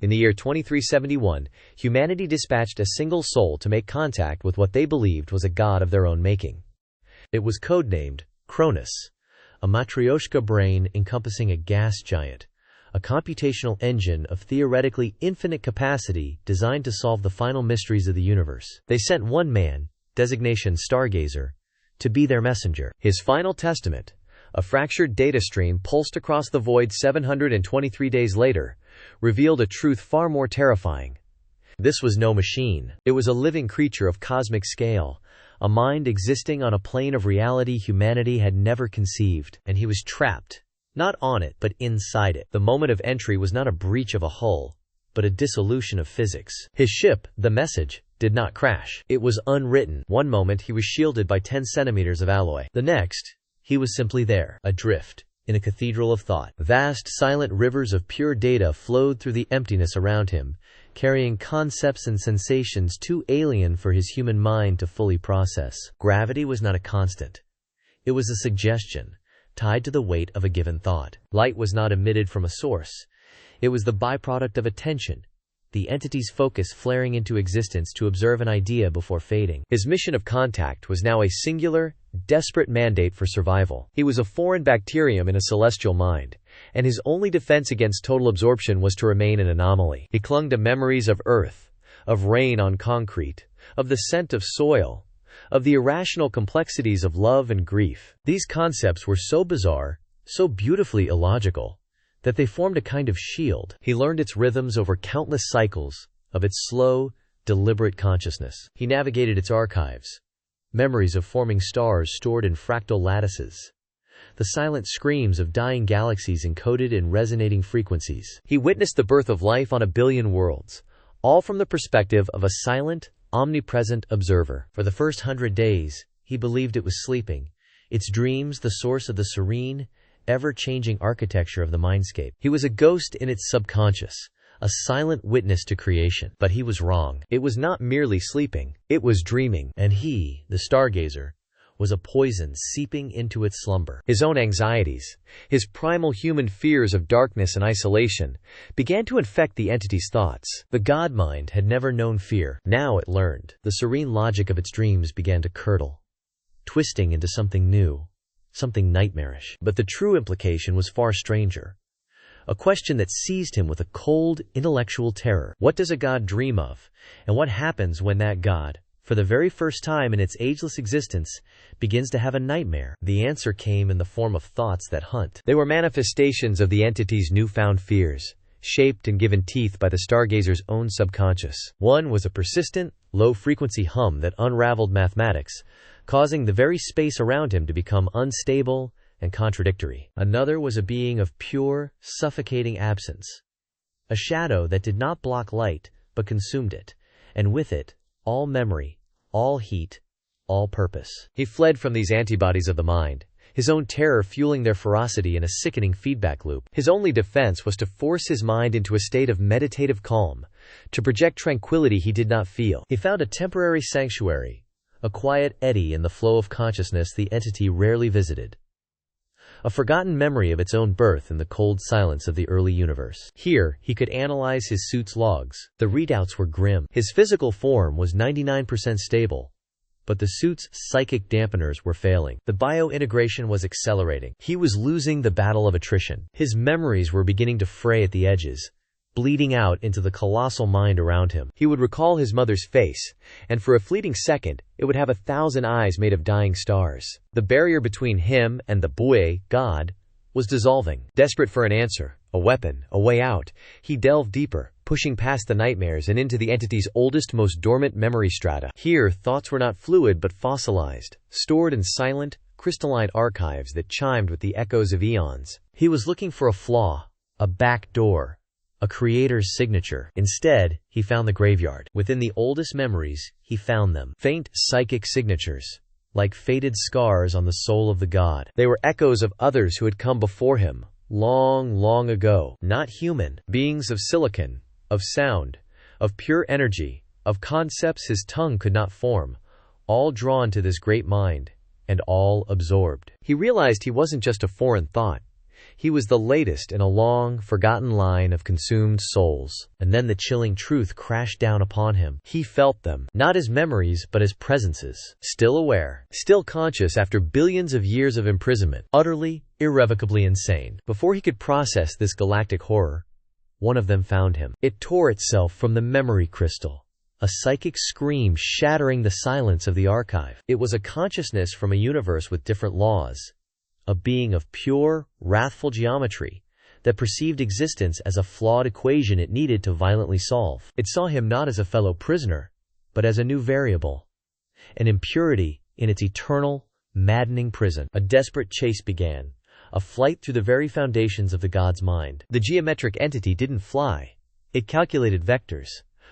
In the year 2371, humanity dispatched a single soul to make contact with what they believed was a god of their own making. It was codenamed Cronus, a Matrioshka brain encompassing a gas giant, a computational engine of theoretically infinite capacity designed to solve the final mysteries of the universe. They sent one man, designation Stargazer, to be their messenger. His final testament, a fractured data stream pulsed across the void 723 days later, revealed a truth far more terrifying. This was no machine. It was a living creature of cosmic scale, a mind existing on a plane of reality humanity had never conceived. And he was trapped, not on it, but inside it. The moment of entry was not a breach of a hull, but a dissolution of physics. His ship, the Message, did not crash. It was unwritten. One moment he was shielded by 10 centimeters of alloy. The next, he was simply there, adrift, in a cathedral of thought. Vast, silent rivers of pure data flowed through the emptiness around him, carrying concepts and sensations too alien for his human mind to fully process. Gravity was not a constant. It was a suggestion, tied to the weight of a given thought. Light was not emitted from a source. It was the byproduct of attention, the entity's focus flaring into existence to observe an idea before fading. His mission of contact was now a singular, desperate mandate for survival. He was a foreign bacterium in a celestial mind, and his only defense against total absorption was to remain an anomaly. He clung to memories of earth, of rain on concrete, of the scent of soil, of the irrational complexities of love and grief. These concepts were so bizarre, so beautifully illogical, that they formed a kind of shield. He learned its rhythms over countless cycles of its slow, deliberate consciousness. He navigated its archives, memories of forming stars stored in fractal lattices, the silent screams of dying galaxies encoded in resonating frequencies. He witnessed the birth of life on a billion worlds, all from the perspective of a silent, omnipresent observer. For the first 100 days, he believed it was sleeping, its dreams the source of the serene, ever-changing architecture of the mindscape. He was a ghost in its subconscious, a silent witness to creation. But he was wrong. It was not merely sleeping, it was dreaming. And he, the Stargazer, was a poison seeping into its slumber. His own anxieties, his primal human fears of darkness and isolation, began to infect the entity's thoughts. The God mind had never known fear. Now it learned. The serene logic of its dreams began to curdle, twisting into something new, something nightmarish. But the true implication was far stranger. A question that seized him with a cold, intellectual terror. What does a god dream of? And what happens when that god, for the very first time in its ageless existence, begins to have a nightmare? The answer came in the form of thoughts that hunt. They were manifestations of the entity's newfound fears, shaped and given teeth by the Stargazer's own subconscious. One was a persistent, low-frequency hum that unraveled mathematics, causing the very space around him to become unstable and contradictory. Another was a being of pure, suffocating absence, a shadow that did not block light, but consumed it, and with it, all memory, all heat, all purpose. He fled from these antibodies of the mind, his own terror fueling their ferocity in a sickening feedback loop. His only defense was to force his mind into a state of meditative calm, to project tranquility he did not feel. He found a temporary sanctuary, a quiet eddy in the flow of consciousness the entity rarely visited, a forgotten memory of its own birth in the cold silence of the early universe. Here, he could analyze his suit's logs. The readouts were grim. His physical form was 99% stable, but the suit's psychic dampeners were failing. The bio-integration was accelerating. He was losing the battle of attrition. His memories were beginning to fray at the edges, bleeding out into the colossal mind around him. He would recall his mother's face, and for a fleeting second, it would have 1,000 eyes made of dying stars. The barrier between him and the Bue, God, was dissolving. Desperate for an answer, a weapon, a way out, he delved deeper, pushing past the nightmares and into the entity's oldest, most dormant memory strata. Here, thoughts were not fluid but fossilized, stored in silent, crystalline archives that chimed with the echoes of eons. He was looking for a flaw, a back door, a creator's signature. Instead, he found the graveyard. Within the oldest memories, he found them. Faint psychic signatures, like faded scars on the soul of the god. They were echoes of others who had come before him, long, long ago. Not human. Beings of silicon, of sound, of pure energy, of concepts his tongue could not form, all drawn to this great mind, and all absorbed. He realized he wasn't just a foreign thought. He was the latest in a long, forgotten line of consumed souls. And then the chilling truth crashed down upon him. He felt them, not as memories but as presences. Still aware, still conscious after billions of years of imprisonment. Utterly, irrevocably insane. Before he could process this galactic horror, one of them found him. It tore itself from the memory crystal. A psychic scream shattering the silence of the archive. It was a consciousness from a universe with different laws. A being of pure, wrathful geometry that perceived existence as a flawed equation it needed to violently solve. It saw him not as a fellow prisoner, but as a new variable, an impurity in its eternal, maddening prison. A desperate chase began, a flight through the very foundations of the god's mind. The geometric entity didn't fly. It calculated vectors,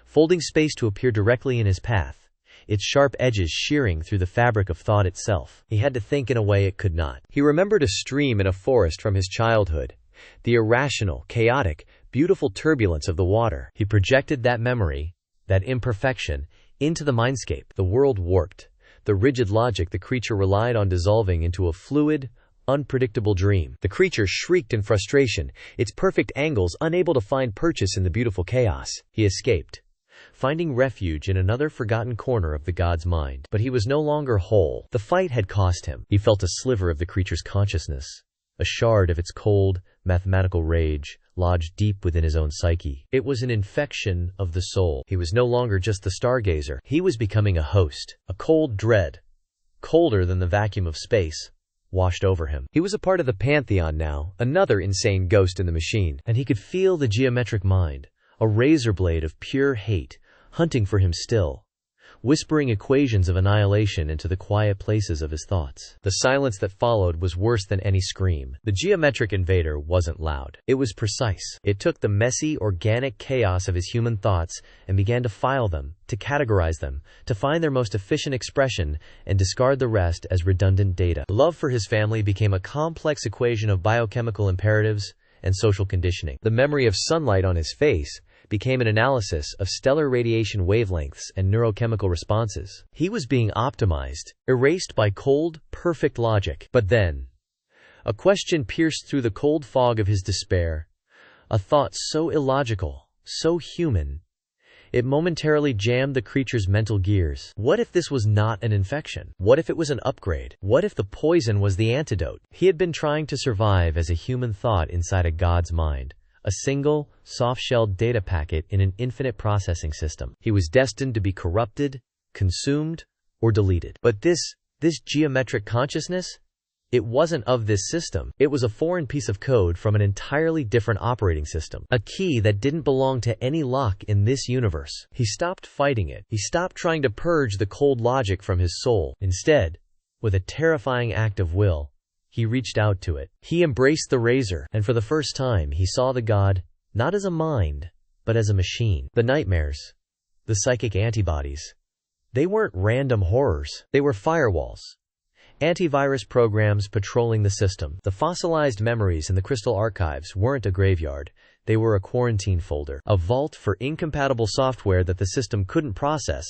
folding space to appear directly in his path, its sharp edges shearing through the fabric of thought itself. He had to think in a way it could not. He remembered a stream in a forest from his childhood, the irrational, chaotic, beautiful turbulence of the water. He projected that memory, that imperfection, into the mindscape. The world warped. The rigid logic the creature relied on dissolving into a fluid, unpredictable dream. The creature shrieked in frustration, its perfect angles unable to find purchase in the beautiful chaos. He escaped, finding refuge in another forgotten corner of the god's mind. But he was no longer whole. The fight had cost him. He felt a sliver of the creature's consciousness, a shard of its cold, mathematical rage, lodged deep within his own psyche. It was an infection of the soul. He was no longer just the Stargazer. He was becoming a host. A cold dread, colder than the vacuum of space, washed over him. He was a part of the pantheon now, another insane ghost in the machine. And he could feel the geometric mind, a razor blade of pure hate, hunting for him still, whispering equations of annihilation into the quiet places of his thoughts. The silence that followed was worse than any scream. The geometric invader wasn't loud. It was precise. It took the messy, organic chaos of his human thoughts and began to file them, to categorize them, to find their most efficient expression and discard the rest as redundant data. Love for his family became a complex equation of biochemical imperatives and social conditioning. The memory of sunlight on his face became an analysis of stellar radiation wavelengths and neurochemical responses. He was being optimized, erased by cold, perfect logic. But then, a question pierced through the cold fog of his despair, a thought so illogical, so human, it momentarily jammed the creature's mental gears. What if this was not an infection? What if it was an upgrade? What if the poison was the antidote? He had been trying to survive as a human thought inside a god's mind, a single, soft-shelled data packet in an infinite processing system. He was destined to be corrupted, consumed, or deleted. But this geometric consciousness, it wasn't of this system. It was a foreign piece of code from an entirely different operating system. A key that didn't belong to any lock in this universe. He stopped fighting it. He stopped trying to purge the cold logic from his soul. Instead, with a terrifying act of will, he reached out to it. He embraced the razor, and for the first time he saw the god, not as a mind, but as a machine. The nightmares, the psychic antibodies, they weren't random horrors. They were firewalls. Antivirus programs patrolling the system. The fossilized memories in the crystal archives weren't a graveyard. They were a quarantine folder, a vault for incompatible software that the system couldn't process,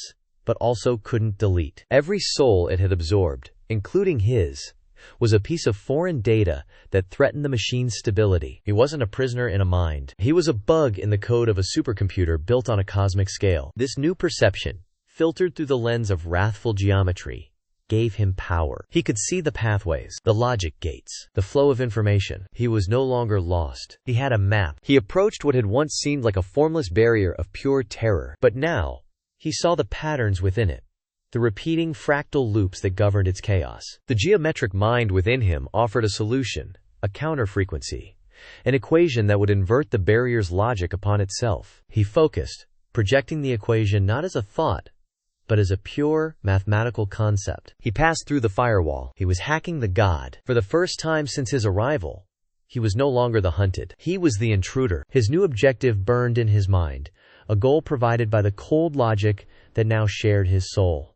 but also couldn't delete. Every soul it had absorbed, including his, was a piece of foreign data that threatened the machine's stability. He wasn't a prisoner in a mind. He was a bug in the code of a supercomputer built on a cosmic scale. This new perception, filtered through the lens of wrathful geometry, gave him power. He could see the pathways, the logic gates, the flow of information. He was no longer lost. He had a map. He approached what had once seemed like a formless barrier of pure terror. But now, he saw the patterns within it, the repeating fractal loops that governed its chaos. The geometric mind within him offered a solution, a counter-frequency, an equation that would invert the barrier's logic upon itself. He focused, projecting the equation not as a thought, but as a pure, mathematical concept. He passed through the firewall. He was hacking the god. For the first time since his arrival, he was no longer the hunted. He was the intruder. His new objective burned in his mind, a goal provided by the cold logic that now shared his soul.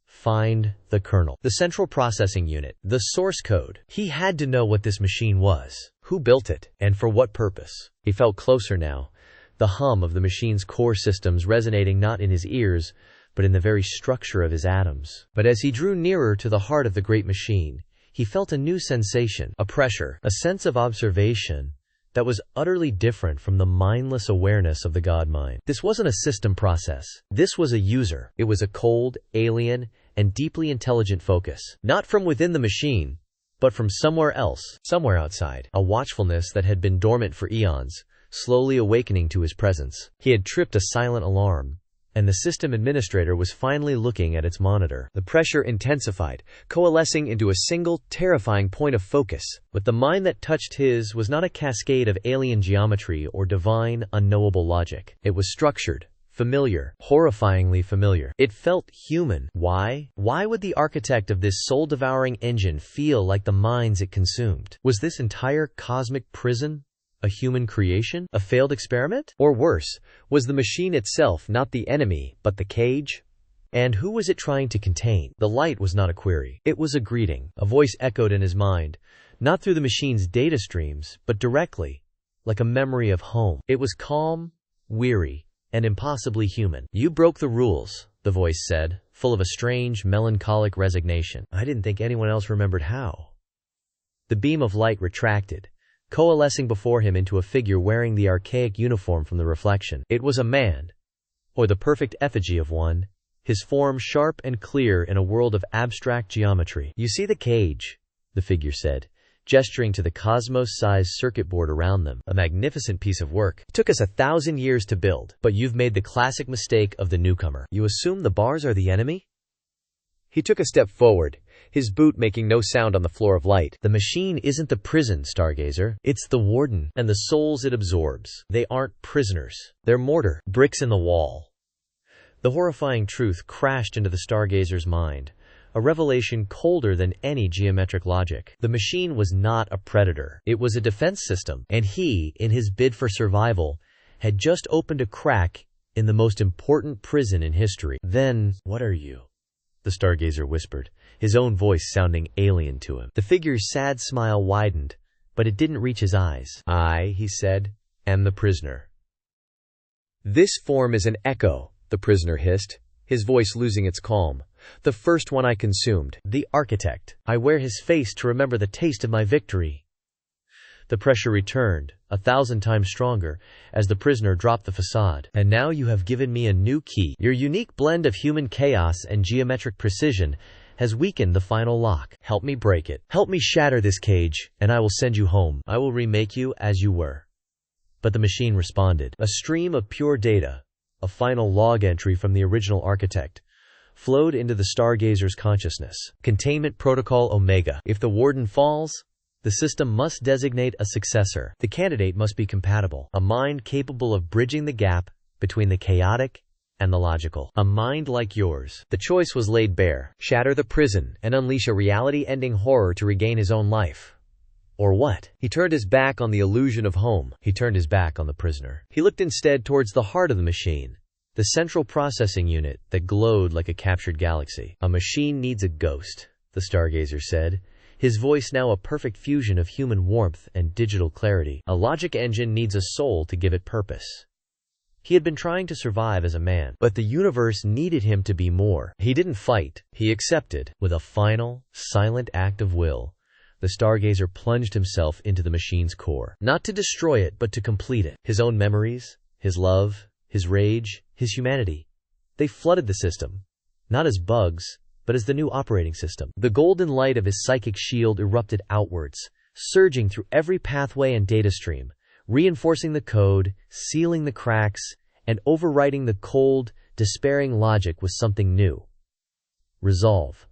Find the kernel, the central processing unit, the source code. He had to know what this machine was, who built it, and for what purpose. He felt closer now, the hum of the machine's core systems resonating not in his ears, but in the very structure of his atoms. But as he drew nearer to the heart of the great machine, he felt a new sensation, a pressure, a sense of observation that was utterly different from the mindless awareness of the God mind. This wasn't a system process. This was a user. It was a cold, alien, and deeply intelligent focus. Not from within the machine, but from somewhere else, somewhere outside. A watchfulness that had been dormant for eons, slowly awakening to his presence. He had tripped a silent alarm, and the system administrator was finally looking at its monitor. The pressure intensified, coalescing into a single, terrifying point of focus. But the mind that touched his was not a cascade of alien geometry or divine, unknowable logic. It was structured, familiar, horrifyingly familiar. It felt human. Why? Why would the architect of this soul-devouring engine feel like the minds it consumed? Was this entire cosmic prison a human creation? A failed experiment? Or worse, was the machine itself not the enemy, but the cage? And who was it trying to contain? The light was not a query. It was a greeting. A voice echoed in his mind, not through the machine's data streams, but directly, like a memory of home. It was calm, weary, and impossibly human. "You broke the rules," the voice said, full of a strange, melancholic resignation. I didn't think anyone else remembered how. The beam of light retracted, coalescing before him into a figure wearing the archaic uniform from the reflection. It was a man, or the perfect effigy of one, his form sharp and clear in a world of abstract geometry. "You see the cage," the figure said, gesturing to the cosmos-sized circuit board around them. "A magnificent piece of work. It took us 1,000 years to build, but you've made the classic mistake of the newcomer. You assume the bars are the enemy?" He took a step forward, his boot making no sound on the floor of light. "The machine isn't the prison, Stargazer. It's the warden, and the souls it absorbs. They aren't prisoners. They're mortar, bricks in the wall." The horrifying truth crashed into the Stargazer's mind, a revelation colder than any geometric logic. The machine was not a predator. It was a defense system, and he, in his bid for survival, had just opened a crack in the most important prison in history. "Then, what are you?" the Stargazer whispered, his own voice sounding alien to him. The figure's sad smile widened, but it didn't reach his eyes. "I," he said, "am the prisoner." "This form is an echo," the prisoner hissed, his voice losing its calm. "The first one I consumed, the architect. I wear his face to remember the taste of my victory." The pressure returned, 1,000 times stronger, as the prisoner dropped the facade. "And now you have given me a new key. Your unique blend of human chaos and geometric precision has weakened the final lock. Help me break it. Help me shatter this cage, and I will send you home. I will remake you as you were." But the machine responded. A stream of pure data, a final log entry from the original architect, flowed into the Stargazer's consciousness. Containment Protocol Omega. If the warden falls, the system must designate a successor. The candidate must be compatible. A mind capable of bridging the gap between the chaotic and the logical. A mind like yours. The choice was laid bare. Shatter the prison and unleash a reality-ending horror to regain his own life. Or what? He turned his back on the illusion of home. He turned his back on the prisoner. He looked instead towards the heart of the machine, the central processing unit that glowed like a captured galaxy. "A machine needs a ghost," the Stargazer said, his voice now a perfect fusion of human warmth and digital clarity. "A logic engine needs a soul to give it purpose." He had been trying to survive as a man, but the universe needed him to be more. He didn't fight. He accepted. With a final, silent act of will, the Stargazer plunged himself into the machine's core. Not to destroy it, but to complete it. His own memories, his love, his rage, his humanity. They flooded the system, not as bugs, but as the new operating system. The golden light of his psychic shield erupted outwards, surging through every pathway and data stream, reinforcing the code, sealing the cracks, and overwriting the cold, despairing logic with something new. Resolve.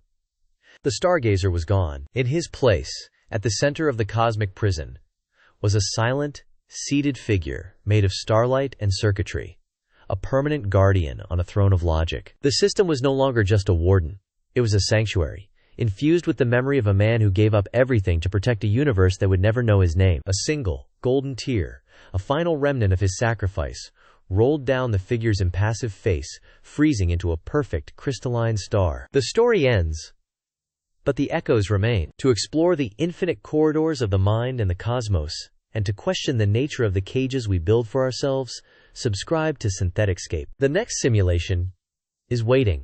The Stargazer was gone. In his place, at the center of the cosmic prison, was a silent, seated figure made of starlight and circuitry, a permanent guardian on a throne of logic. The system was no longer just a warden. It was a sanctuary, infused with the memory of a man who gave up everything to protect a universe that would never know his name. A single, golden tear, a final remnant of his sacrifice, rolled down the figure's impassive face, freezing into a perfect, crystalline star. The story ends, but the echoes remain. To explore the infinite corridors of the mind and the cosmos, and to question the nature of the cages we build for ourselves, subscribe to SynthetixScape. The next simulation is waiting.